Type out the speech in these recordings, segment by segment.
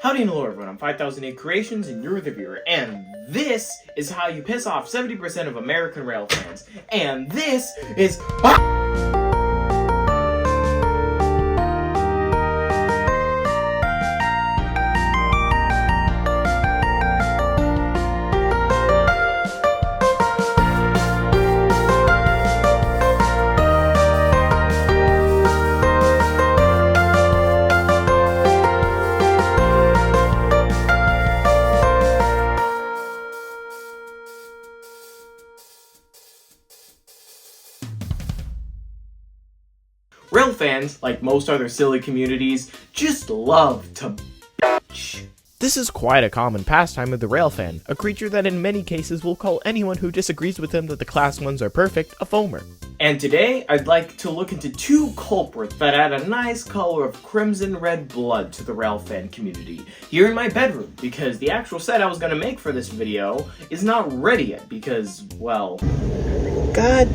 Howdy and hello everyone, I'm 5008 Creations and you're the viewer, and this is how you piss off 70% of American rail fans, and this is... Railfans, like most other silly communities, just love to bitch. This is quite a common pastime of the Railfan, a creature that in many cases will call anyone who disagrees with him that the class 1s are perfect a foamer. And today, I'd like to look into two culprits that add a nice color of crimson red blood to the Railfan community here in my bedroom, because the actual set I was going to make for this video is not ready yet because, well... God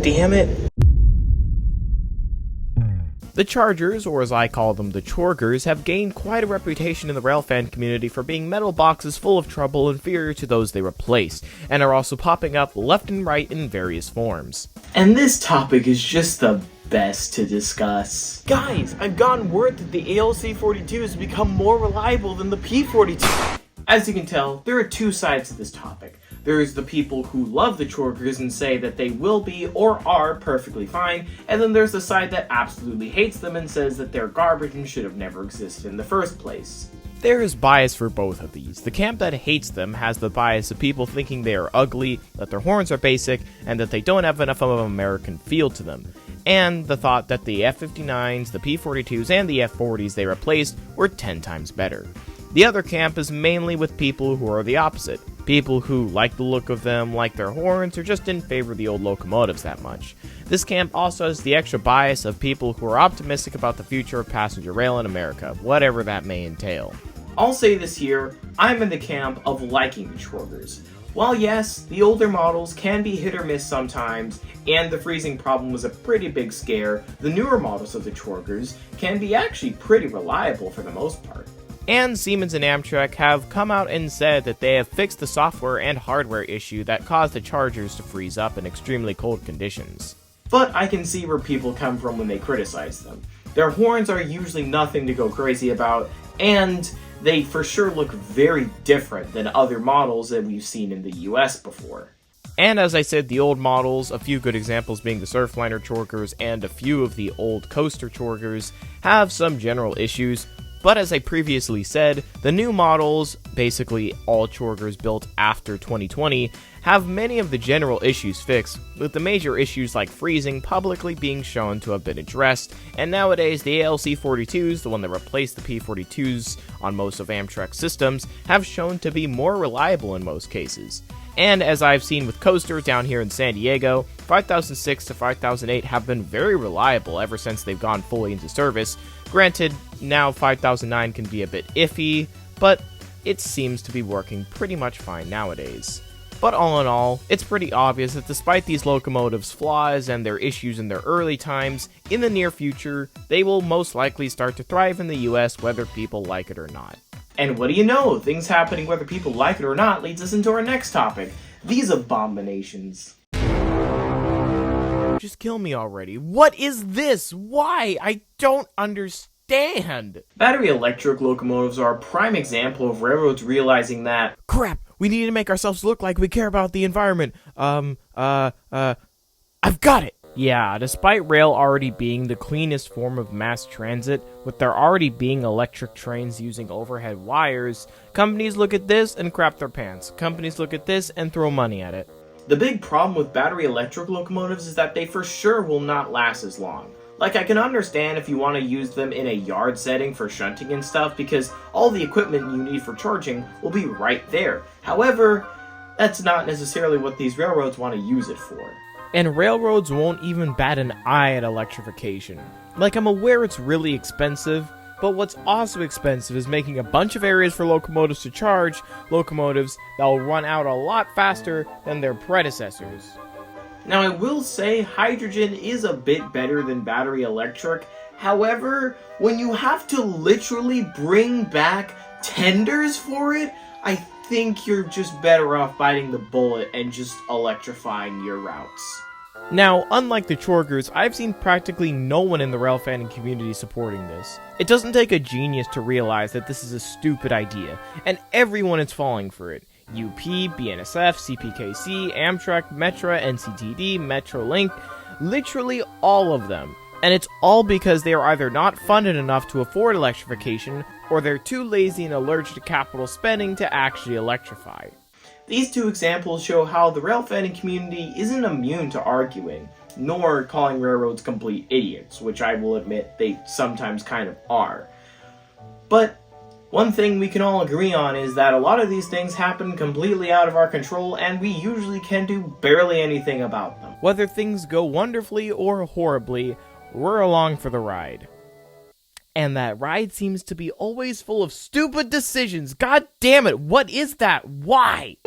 damn it. The Chargers, or as I call them, the Chorgers, have gained quite a reputation in the Railfan community for being metal boxes full of trouble inferior to those they replace, and are also popping up left and right in various forms. And this topic is just the best to discuss. Guys, I've gotten word that the ALC-42 has become more reliable than the P-42. As you can tell, there are two sides to this topic. There is the people who love the Chorgers and say that they will be or are perfectly fine, and then there's the side that absolutely hates them and says that they're garbage and should have never existed in the first place. There is bias for both of these. The camp that hates them has the bias of people thinking they are ugly, that their horns are basic, and that they don't have enough of an American feel to them. And the thought that the F-59s, the P-42s, and the F-40s they replaced were 10 times better. The other camp is mainly with people who are the opposite. People who like the look of them, like their horns, or just didn't favor the old locomotives that much. This camp also has the extra bias of people who are optimistic about the future of passenger rail in America, whatever that may entail. I'll say this here, I'm in the camp of liking the Chorgers. While yes, the older models can be hit or miss sometimes, and the freezing problem was a pretty big scare, the newer models of the Chorgers can be actually pretty reliable for the most part. And Siemens and Amtrak have come out and said that they have fixed the software and hardware issue that caused the Chargers to freeze up in extremely cold conditions. But I can see where people come from when they criticize them. Their horns are usually nothing to go crazy about, and they for sure look very different than other models that we've seen in the US before. And as I said, the old models, a few good examples being the Surfliner Chorgers and a few of the old Coaster Chorgers, have some general issues. But as I previously said, the new models, basically all Chorgers built after 2020, have many of the general issues fixed, with the major issues like freezing publicly being shown to have been addressed, and nowadays the ALC-42s, the one that replaced the P-42s on most of Amtrak's systems, have shown to be more reliable in most cases. And as I've seen with coasters down here in San Diego, 5006 to 5008 have been very reliable ever since they've gone fully into service. Granted, now 5009 can be a bit iffy, but it seems to be working pretty much fine nowadays. But all in all, it's pretty obvious that despite these locomotives' flaws and their issues in their early times, in the near future, they will most likely start to thrive in the US whether people like it or not. And what do you know, things happening whether people like it or not leads us into our next topic, these abominations. Just kill me already. What is this? Why? I don't understand. Battery electric locomotives are a prime example of railroads realizing that, crap, we need to make ourselves look like we care about the environment. I've got it. Yeah, despite rail already being the cleanest form of mass transit, with there already being electric trains using overhead wires, companies look at this and crap their pants. Companies look at this and throw money at it. the big problem with battery electric locomotives is that they for sure will not last as long. Like, I can understand if you want to use them in a yard setting for shunting and stuff, because all the equipment you need for charging will be right there. However, that's not necessarily what these railroads want to use it for. And railroads won't even bat an eye at electrification. Like, I'm aware it's really expensive, but what's also expensive is making a bunch of areas for locomotives to charge, locomotives that will run out a lot faster than their predecessors. Now, I will say hydrogen is a bit better than battery electric. However, when you have to literally bring back tenders for it, I think you're just better off biting the bullet and just electrifying your routes. Now, unlike the Chorkers, I've seen practically no one in the Railfan community supporting this. It doesn't take a genius to realize that this is a stupid idea, and everyone is falling for it. UP, BNSF, CPKC, Amtrak, Metra, NCTD, Metrolink, literally all of them. And it's all because they are either not funded enough to afford electrification, or they're too lazy and allergic to capital spending to actually electrify. These two examples show how the railfanning community isn't immune to arguing, nor calling railroads complete idiots, which I will admit they sometimes kind of are. But one thing we can all agree on is that a lot of these things happen completely out of our control, and we usually can do barely anything about them. Whether things go wonderfully or horribly, we're along for the ride. And that ride seems to be always full of stupid decisions. God damn it, what is that? Why?